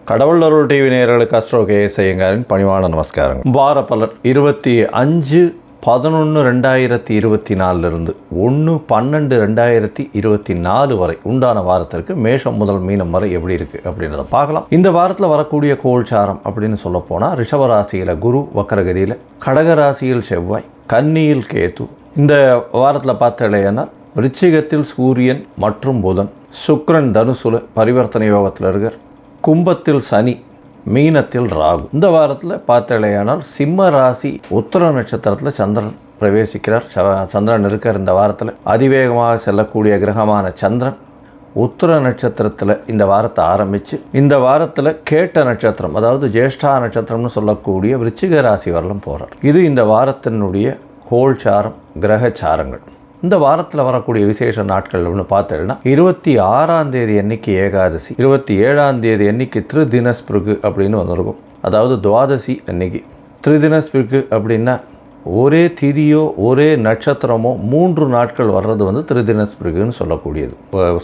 கடவுள் அருள் டிவி நேயர்களுக்கு astro KS ஐயங்காரின் பணிவான நமஸ்காரங்கள். வார பலன் 25/11/2024 1/12/2024 வரை உண்டான வாரத்திற்கு மேஷம் முதல் மீனம் வரை எப்படி இருக்குது அப்படின்றத பார்க்கலாம். இந்த வாரத்தில் வரக்கூடிய கோல்சாரம் அப்படின்னு சொல்ல போனால் ரிஷபராசியில் குரு வக்கரகதியில், கடகராசியில் செவ்வாய், கன்னியில் கேது. இந்த வாரத்தில் பார்த்தலைன்னா விருச்சிகத்தில் சூரியன் மற்றும் புதன், சுக்கிரன் தனுசுல பரிவர்த்தனை யோகத்தில் இருக்கார், கும்பத்தில் சனி, மீனத்தில் ராகு. இந்த வாரத்தில் பார்த்தலையானால் சிம்ம ராசி உத்திர நட்சத்திரத்தில் சந்திரன் பிரவேசிக்கிறார். சந்திரன் இருக்கார். இந்த வாரத்தில் அதிவேகமாக செல்லக்கூடிய கிரகமான சந்திரன் உத்திர நட்சத்திரத்தில் இந்த வாரத்தை ஆரம்பித்து இந்த வாரத்தில் கேட்ட நட்சத்திரம், அதாவது ஜேஷ்டா நட்சத்திரம்னு சொல்லக்கூடிய விருச்சிக ராசி வரலும் போகிறார். இது இந்த வாரத்தினுடைய கோல்சாரம், கிரகச்சாரங்கள். இந்த வாரத்தில் வரக்கூடிய விசேஷ நாட்கள் ஒன்று பார்த்தீங்கன்னா 26ஆம் தேதி அன்னைக்கு ஏகாதசி, 27ஆம் தேதி அன்னைக்கு திருதினஸ்பிருகு அப்படின்னு ஒன்று இருக்கும். அதாவது துவாதசி அன்னைக்கு. திருதினஸ்பிருகு அப்படின்னா ஒரே திதியோ ஒரே நட்சத்திரமோ 3 நாட்கள் வர்றது திருதினஸ்பிருகுன்னு சொல்லக்கூடியது.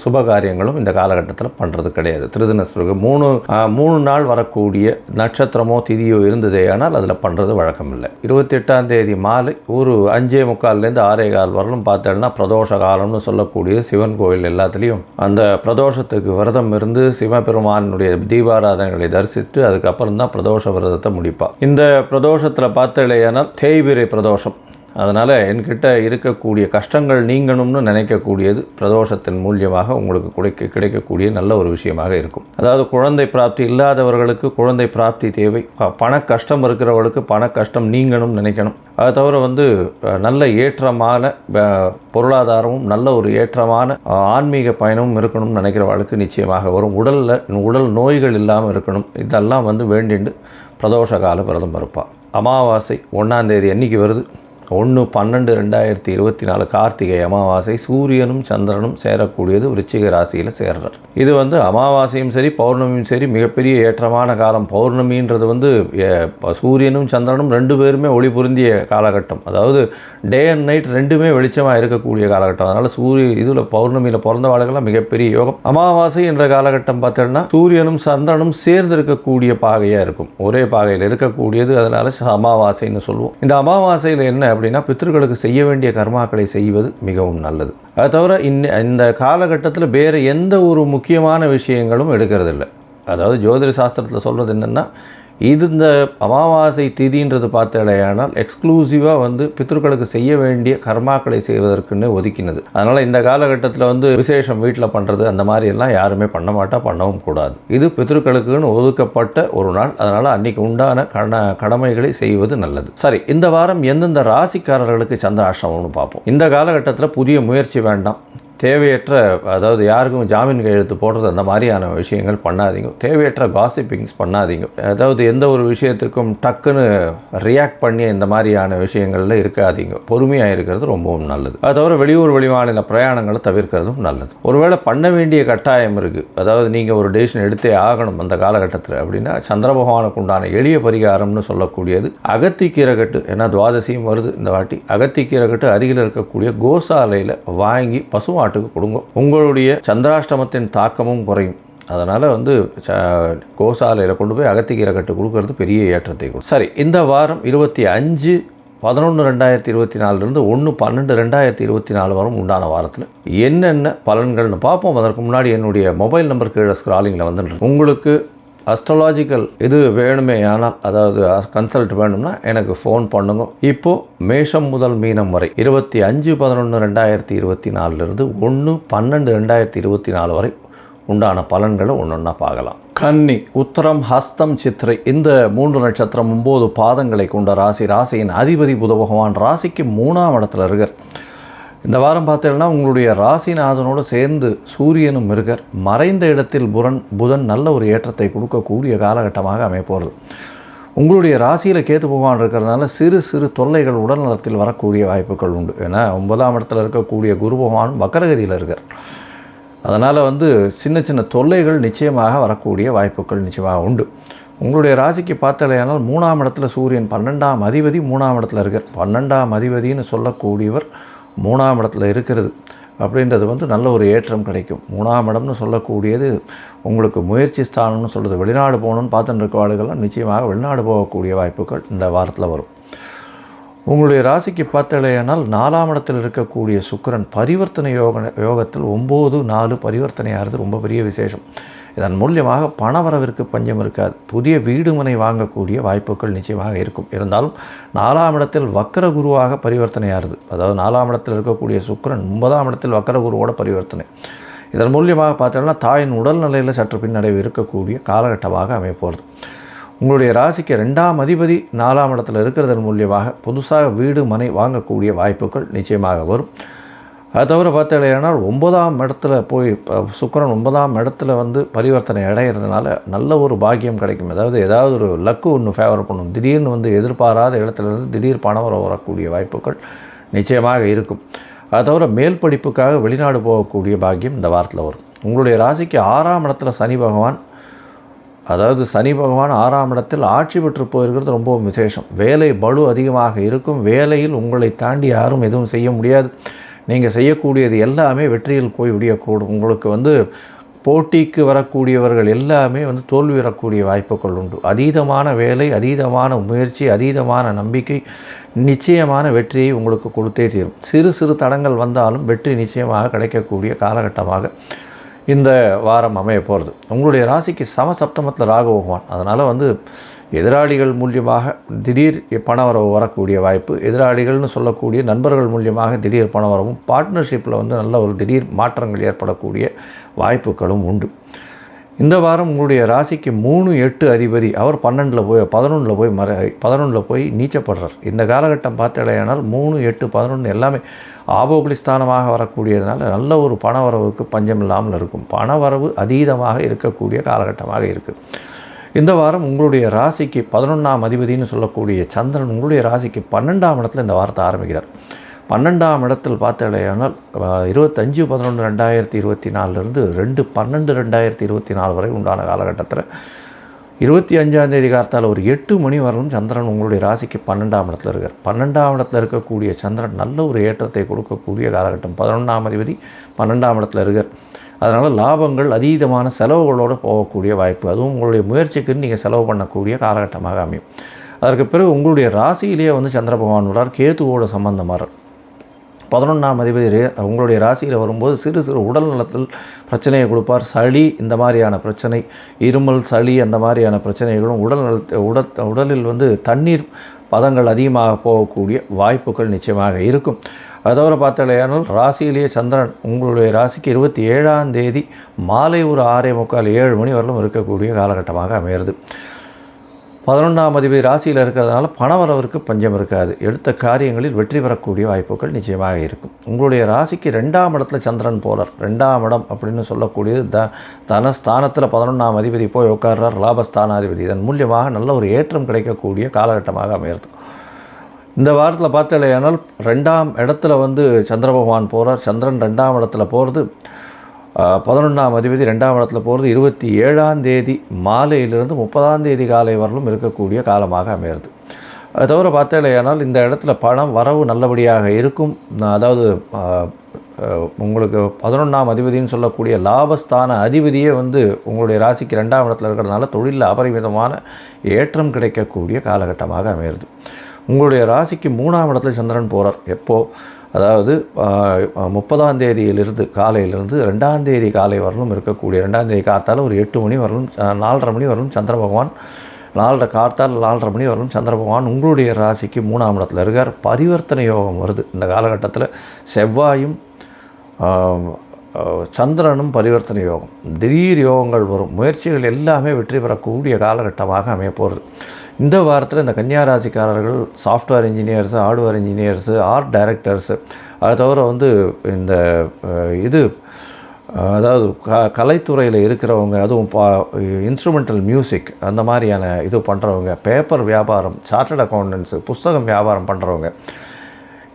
சுபகாரியங்களும் இந்த காலகட்டத்தில் பண்ணுறது கிடையாது. திருதினஸ்பிருகு 3 நாள் வரக்கூடிய நட்சத்திரமோ திதியோ இருந்ததே ஆனால் அதில் பண்ணுறது வழக்கம் இல்லை. 28ஆம் தேதி மாலை ஒரு 5:45 6:15 வரலும் பார்த்தோம்னா பிரதோஷ காலம்னு சொல்லக்கூடிய சிவன் கோயில் எல்லாத்துலேயும் அந்த பிரதோஷத்துக்கு விரதம் இருந்து சிவபெருமானுடைய தீபாராதனைகளை தரிசித்து அதுக்கப்புறம் தான் பிரதோஷ விரதத்தை முடிப்பார். இந்த பிரதோஷத்தில் பார்த்தலையானால் தேய்பிரை பிரதோஷம். அதனால் என்கிட்ட இருக்கக்கூடிய கஷ்டங்கள் நீங்கணும்னு நினைக்கக்கூடியது பிரதோஷத்தின் மூலியமாக உங்களுக்கு கிடைக்கக்கூடிய நல்ல ஒரு விஷயமாக இருக்கும். அதாவது குழந்தை பிராப்தி இல்லாதவர்களுக்கு குழந்தை பிராப்தி தேவை, பண கஷ்டம் இருக்கிறவர்களுக்கு பண கஷ்டம் நீங்கணும்னு நினைக்கணும். அதை தவிர நல்ல ஏற்றமான பொருளாதாரமும் நல்ல ஒரு ஏற்றமான ஆன்மீக பயணமும் இருக்கணும்னு நினைக்கிறவர்களுக்கு நிச்சயமாக வரும். உடல் நோய்கள் இல்லாமல் இருக்கணும். இதெல்லாம் வேண்டிண்டு பிரதோஷ கால விரதம் இருப்பாள். அமாவாசை 1ஆம் தேதி அன்னைக்கு வருது. 1/12/2024 கார்த்திகை அமாவாசை. சூரியனும் சந்திரனும் சேரக்கூடியது விருச்சிக ராசியில் சேர்றார். இது அமாவாசையும் சரி பௌர்ணமியும் சரி மிகப்பெரிய ஏற்றமான காலம். பௌர்ணமின்றது சூரியனும் சந்திரனும் 2 பேருமே ஒளி பொருந்திய காலகட்டம். அதாவது டே அண்ட் நைட் 2மே வெளிச்சமாக இருக்கக்கூடிய காலகட்டம். அதனால் இதில் பௌர்ணமியில் பிறந்தவாளுகள்லாம் மிகப்பெரிய யோகம். அமாவாசை என்ற காலகட்டம் பார்த்தோன்னா சூரியனும் சந்திரனும் சேர்ந்து இருக்கக்கூடிய பாகையாக இருக்கும். ஒரே பாகையில் இருக்கக்கூடியது. அதனால் அமாவாசைன்னு சொல்லுவோம். இந்த அமாவாசையில் என்ன அப்படின்னா பித்ருக்களுக்கு செய்ய வேண்டிய கர்மாக்களை செய்வது மிகவும் நல்லது. அது தவிர இந்த காலகட்டத்தில் வேறு எந்த ஒரு முக்கியமான விஷயங்களும் எடுக்கிறதில்லை. அதாவது ஜோதிட சாஸ்திரத்தில் சொல்கிறது என்னென்னா இந்த அமாவாசை திதின்றது பார்த்தலையானால் எக்ஸ்க்ளூசிவாக பித்ருக்களுக்கு செய்ய வேண்டிய கர்மாக்களை செய்வதற்குன்னு ஒதுக்கினது. அதனால் இந்த காலகட்டத்தில் விசேஷம் வீட்டில் பண்ணுறது அந்த மாதிரி எல்லாம் யாருமே பண்ணவும் கூடாது. இது பித்ருக்களுக்குன்னு ஒதுக்கப்பட்ட ஒரு நாள். அதனால் அன்றைக்கி உண்டான கடமைகளை செய்வது நல்லது. சரி, இந்த வாரம் எந்தெந்த ராசிக்காரர்களுக்கு சந்திராஷ்டமம்னு பார்ப்போம். இந்த காலகட்டத்தில் புதிய முயற்சி வேண்டாம். தேவையற்ற, அதாவது யாருக்கும் ஜாமீன் கையெழுத்து போடுறது அந்த மாதிரியான விஷயங்கள் பண்ணாதீங்க. தேவையற்ற காசிப்பிங்ஸ் பண்ணாதீங்க. அதாவது எந்த ஒரு விஷயத்துக்கும் டக்குன்னு ரியாக்ட் பண்ணி இந்த மாதிரியான விஷயங்களில் இருக்காதீங்க. பொறுமையாக இருக்கிறது ரொம்பவும் நல்லது. அது தவிர வெளியூர் வெளிமாநில பிரயாணங்களை தவிர்க்கிறதும் நல்லது. ஒருவேளை பண்ண வேண்டிய கட்டாயம் இருக்குது, அதாவது நீங்கள் ஒரு டெசிஷன் எடுத்தே ஆகணும் அந்த காலகட்டத்தில் அப்படின்னா சந்திர பகவானுக்கு உண்டான எளிய பரிகாரம்னு சொல்லக்கூடியது அகத்திக்கீரைக்கட்டு. ஏன்னா துவாதசியும் வருது இந்த வாட்டி. அகத்திக்கீரைக்கட்டு அருகில் இருக்கக்கூடிய கோசாலையில் வாங்கி பசுமாட்டுக்கு கொடுங்க. உங்களுடைய சந்திராஷ்டமத்தின் தாக்கமும் குறையும். அதனால் கோசாலையில் கொண்டு போய் அகத்திக்கீரை கட்டு கொடுக்கறது பெரிய ஏற்றத்தை கொடுக்கும். சரி, இந்த வாரம் 25/11/2024 1/12/2024 வரும் உண்டான வாரத்தில் என்னென்ன பலன்கள்னு பார்ப்போம். அதற்கு முன்னாடி என்னுடைய மொபைல் நம்பர் கீழே ஸ்க்ராலிங்கில் உங்களுக்கு அஸ்ட்ராலாஜிக்கல் இது வேணுமே ஆனால், அதாவது கன்சல்ட் வேணும்னா எனக்கு ஃபோன் பண்ணுங்க. இப்போது மேஷம் முதல் மீனம் வரை 25/11/2024 1/12/2024 வரை உண்டான பலன்களை ஒன்றொன்னா பார்க்கலாம். கன்னி, உத்தரம், ஹஸ்தம், சித்திரை இந்த 3 நட்சத்திரம் 9 பாதங்களை கொண்ட ராசி. ராசியின் அதிபதி புத பகவான் ராசிக்கு 3ஆம் இடத்துல இருக்கார். இந்த வாரம் பார்த்தீங்கன்னா உங்களுடைய ராசிநாதனோடு சேர்ந்து சூரியனும் இருக்கார். மறைந்த இடத்தில் புதன் நல்ல ஒரு ஏற்றத்தை கொடுக்கக்கூடிய காலகட்டமாக அமைப்போகிறது. உங்களுடைய ராசியில் கேது பகவான் இருக்கிறதுனால சிறு சிறு தொல்லைகள் உடல்நலத்தில் வரக்கூடிய வாய்ப்புகள் உண்டு. ஏன்னா 9ஆம் இடத்துல இருக்கக்கூடிய குரு பகவான் வக்கரகதியில் இருக்கார். அதனால் சின்ன சின்ன தொல்லைகள் நிச்சயமாக வரக்கூடிய வாய்ப்புகள் நிச்சயமாக உண்டு. உங்களுடைய ராசிக்கு பார்த்தலையானால் 3ஆம் இடத்துல சூரியன் 12ஆம் அதிபதி 3ஆம் இடத்துல இருக்கார். 12ஆம் அதிபதினு சொல்லக்கூடியவர் 3ஆம் இடத்துல இருக்கிறது. அப்படின்றது வந்து நல்ல ஒரு ஏற்றம் கிடைக்கும். 3ஆம் இடம்னு சொல்லக்கூடியது உங்களுக்கு முயற்சி ஸ்தானம்னு சொல்கிறது. வெளிநாடு போகணுன்னு பார்த்துட்டு இருக்க ஆளுகள்லாம் நிச்சயமாக வெளிநாடு போகக்கூடிய வாய்ப்புகள் இந்த வாரத்தில் வரும். உங்களுடைய ராசிக்கு பார்த்தலையானால் 4ஆம் இடத்தில் இருக்கக்கூடிய சுக்கிரன் பரிவர்த்தனை யோகத்தில் 9-4 பரிவர்த்தனை ஆகிறது ரொம்ப பெரிய விசேஷம். இதன் மூலியமாக பணவரவிற்கு பஞ்சம் இருக்காது. புதிய வீடு மனை வாங்கக்கூடிய வாய்ப்புகள் நிச்சயமாக இருக்கும். இருந்தாலும் 4ஆம் இடத்தில் வக்கர குருவாக பரிவர்த்தனை ஆகிறது. அதாவது 4ஆம் இடத்தில் இருக்கக்கூடிய சுக்கிரன் 9ஆம் இடத்தில் வக்கர குருவோட பரிவர்த்தனை. இதன் மூலியமாக பார்த்தோம்னா தாயின் உடல்நிலையில் சற்று பின்னடைவு இருக்கக்கூடிய காலகட்டமாக அமைப்போகிறது. உங்களுடைய ராசிக்கு 2ஆம் அதிபதி 4ஆம் இடத்துல இருக்கிறதன் மூலியமாக புதுசாக வீடு மனை வாங்கக்கூடிய வாய்ப்புகள் நிச்சயமாக வரும். அது தவிர பார்த்தீங்கன்னா 9ஆம் இடத்துல போய் சுக்கிரன் 9ஆம் இடத்துல வந்து பரிவர்த்தனை அடைகிறதுனால நல்ல ஒரு பாக்கியம் கிடைக்கும். அதாவது ஏதாவது ஒரு லக்கு ஒன்று ஃபேவர் பண்ணும். திடீர்னு வந்து எதிர்பாராத இடத்துலேருந்து திடீர் பணம் வரக்கூடிய வாய்ப்புகள் நிச்சயமாக இருக்கும். அது தவிர மேல் படிப்புக்காக வெளிநாடு போகக்கூடிய பாக்கியம் இந்த வாரத்தில் வரும். உங்களுடைய ராசிக்கு 6ஆம் இடத்துல சனி பகவான் 6ஆம் இடத்தில் ஆட்சி பெற்று போயிருக்கிறது ரொம்ப விசேஷம். வேலை பளு அதிகமாக இருக்கும். வேலையில் உங்களை தாண்டி யாரும் எதுவும் செய்ய முடியாது. நீங்கள் செய்யக்கூடியது எல்லாமே வெற்றியில் போய் விடியக்கூடும். உங்களுக்கு வந்து போட்டிக்கு வரக்கூடியவர்கள் எல்லாமே வந்து தோல்வி வரக்கூடிய வாய்ப்புகள் உண்டு. அதீதமான வேலை, அதீதமான முயற்சி, அதீதமான நம்பிக்கை நிச்சயமான வெற்றியை உங்களுக்கு கொடுத்தே தீரும். சிறு சிறு தடங்கள் வந்தாலும் வெற்றி நிச்சயமாக கிடைக்கக்கூடிய காலகட்டமாக இந்த வாரம் அமைய போகிறது. உங்களுடைய ராசிக்கு சமசப்தமத்தில் ராகு பகவான். அதனால் வந்து எதிராளிகள் மூலியமாக திடீர் பணவரவு வரக்கூடிய வாய்ப்பு, எதிராளிகள்னு சொல்லக்கூடிய நண்பர்கள் மூலியமாக திடீர் பணவரவும், பார்ட்னர்ஷிப்பில் வந்து நல்ல ஒரு திடீர் மாற்றங்கள் ஏற்படக்கூடிய வாய்ப்புகளும் உண்டு. இந்த வாரம் உங்களுடைய ராசிக்கு 3-8 அதிபதி அவர் 11 போய் நீச்சப்படுறார். இந்த காலகட்டம் பார்த்தடையானால் 3, 8, 11 எல்லாமே ஆபோக்லி ஸ்தானமாக வரக்கூடியதுனால நல்ல ஒரு பணவரவுக்கு பஞ்சம் இல்லாமல் இருக்கும். பணவரவு அதீதமாக இருக்கக்கூடிய காலகட்டமாக இருக்குது. இந்த வாரம் உங்களுடைய ராசிக்கு 11ஆம் அதிபதினு சொல்லக்கூடிய சந்திரன் உங்களுடைய ராசிக்கு 12ஆம் இடத்துல இந்த வாரத்தை ஆரம்பிக்கிறார். 12ஆம் இடத்தில் பார்த்தடையானால் 25/11/2024 2/12/2024 வரை உண்டான காலகட்டத்தில் 25ஆம் தேதி காலத்தால் ஒரு 8 மணி வரலும் சந்திரன் உங்களுடைய ராசிக்கு 12ஆம் இடத்துல இருக்கார். 12ஆம் இடத்துல இருக்கக்கூடிய சந்திரன் நல்ல ஒரு ஏற்றத்தை கொடுக்கக்கூடிய காலகட்டம். 11ஆம் அதிபதி 12ஆம் இடத்துல இருக்கார். அதனால் லாபங்கள் அதீதமான செலவுகளோடு போகக்கூடிய வாய்ப்பு, அதுவும் உங்களுடைய முயற்சிக்கு நீங்கள் செலவு பண்ணக்கூடிய காலகட்டமாக அமையும். அதற்கு பிறகு உங்களுடைய ராசியிலேயே வந்து சந்திர பகவான் உள்ளார், கேதுவோட சம்பந்தமாக 11ஆம் அதிபதி உங்களுடைய ராசியில் வரும்போது சிறு சிறு உடல் நலத்தில் பிரச்சனையை கொடுப்பார். சளி இந்த மாதிரியான பிரச்சனை, இருமல், சளி அந்த மாதிரியான பிரச்சனைகளும் உடலில் வந்து தண்ணீர் பதங்கள் அதிகமாக போகக்கூடிய வாய்ப்புகள் நிச்சயமாக இருக்கும். அது தவிர பார்த்தாலேயானால் ராசியிலேயே சந்திரன் உங்களுடைய ராசிக்கு 27ஆம் தேதி மாலை ஒரு 6:45-7 மணி வரலும் இருக்கக்கூடிய காலகட்டமாக அமைகிறது. 11ஆம் அதிபதி ராசியில் இருக்கிறதுனால பணவரவிற்கு பஞ்சம் இருக்காது. எடுத்த காரியங்களில் வெற்றி பெறக்கூடிய வாய்ப்புகள் நிச்சயமாக இருக்கும். உங்களுடைய ராசிக்கு 2ஆம் இடத்துல சந்திரன் போகிறார். 2ஆம் இடம் அப்படின்னு சொல்லக்கூடியது தனஸ்தானத்தில் 11ஆம் அதிபதி போய் உட்கார்றார், லாபஸ்தானாதிபதி. இதன் மூலியமாக நல்ல ஒரு ஏற்றம் கிடைக்கக்கூடிய காலகட்டமாக அமைகிறது. இந்த வாரத்தில் பார்த்தாலேயானால் 2ஆம் இடத்துல வந்து சந்திர பகவான் போகிறார். சந்திரன் 2ஆம் இடத்துல போகிறது 11ஆம் அதிபதி 2ஆம் இடத்துல போகிறது 27ஆம் தேதி மாலையிலிருந்து 30ஆம் தேதி காலை வரலும் இருக்கக்கூடிய காலமாக அமைகிறது. அது தவிர பார்த்தாலேயானால் இந்த இடத்துல பணம் வரவு நல்லபடியாக இருக்கும். அதாவது உங்களுக்கு 11ஆம் அதிபதினு சொல்லக்கூடிய லாபஸ்தான அதிபதியே வந்து உங்களுடைய ராசிக்கு 2ஆம் இடத்துல இருக்கிறதுனால தொழிலில் அபரிமிதமான ஏற்றம் கிடைக்கக்கூடிய காலகட்டமாக அமைகிறது. உங்களுடைய ராசிக்கு 3ஆம் இடத்துல சந்திரன் போகிறார். எப்போது? அதாவது 30ஆம் தேதியிலிருந்து காலையிலிருந்து 2ஆம் தேதி காலை வரலும் இருக்கக்கூடிய 2ஆம் தேதி காத்தால் ஒரு 8 மணி வரலும் 4:30 மணி வரலும் சந்திர பகவான் 4:30 மணி வரலும் சந்திர பகவான் உங்களுடைய ராசிக்கு 3ஆம் இடத்துல இருக்கார். பரிவர்த்தனை யோகம் வருது. இந்த காலகட்டத்தில் செவ்வாயும் சந்திரனும் பரிவர்த்தனை யோகம், திடீர் யோகங்கள் வரும். முயற்சிகள் எல்லாமே வெற்றி பெறக்கூடிய காலகட்டமாக அமைய போகிறது. இந்த வாரத்தில் இந்த கன்னியா ராசிக்காரர்கள் software engineers, hardware engineers, art directors, அது தவிர வந்து இந்த அதாவது கலைத்துறையில் இருக்கிறவங்க, அதுவும் இன்ஸ்ட்ருமெண்டல் மியூசிக் அந்த மாதிரியான இது பண்ணுறவங்க, பேப்பர் வியாபாரம், சார்ட்டர்ட் அக்கௌண்டன்ஸு, புஸ்தகம் வியாபாரம் பண்ணுறவங்க,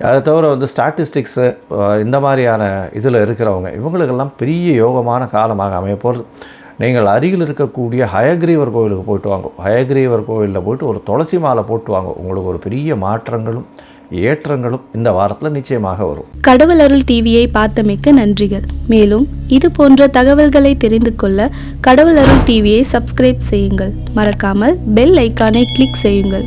அதை தவிர வந்து ஸ்டாட்டிஸ்டிக்ஸு இந்த மாதிரியான இதில் இருக்கிறவங்க, இவங்களுக்கெல்லாம் பெரிய யோகமான காலமாக அமைய போகிறது. நீங்கள் அருகில் இருக்கக்கூடிய ஹயக்ரீவர் கோவிலுக்கு போய்ட்டு வாங்க. ஹயக்ரீவர் கோவிலில் போய்ட்டு ஒரு துளசி மாலை போட்டு வாங்க. உங்களுக்கு ஒரு பெரிய மாற்றங்களும் ஏற்றங்களும் இந்த வாரத்தில் நிச்சயமாக வரும். கடவுள் அருள் டிவியை பார்த்தமைக்கு நன்றிகள். மேலும் இது போன்ற தகவல்களை தெரிந்து கொள்ள கடவுள் அருள் டிவியை சப்ஸ்கிரைப் செய்யுங்கள். மறக்காமல் பெல் ஐக்கானை கிளிக் செய்யுங்கள்.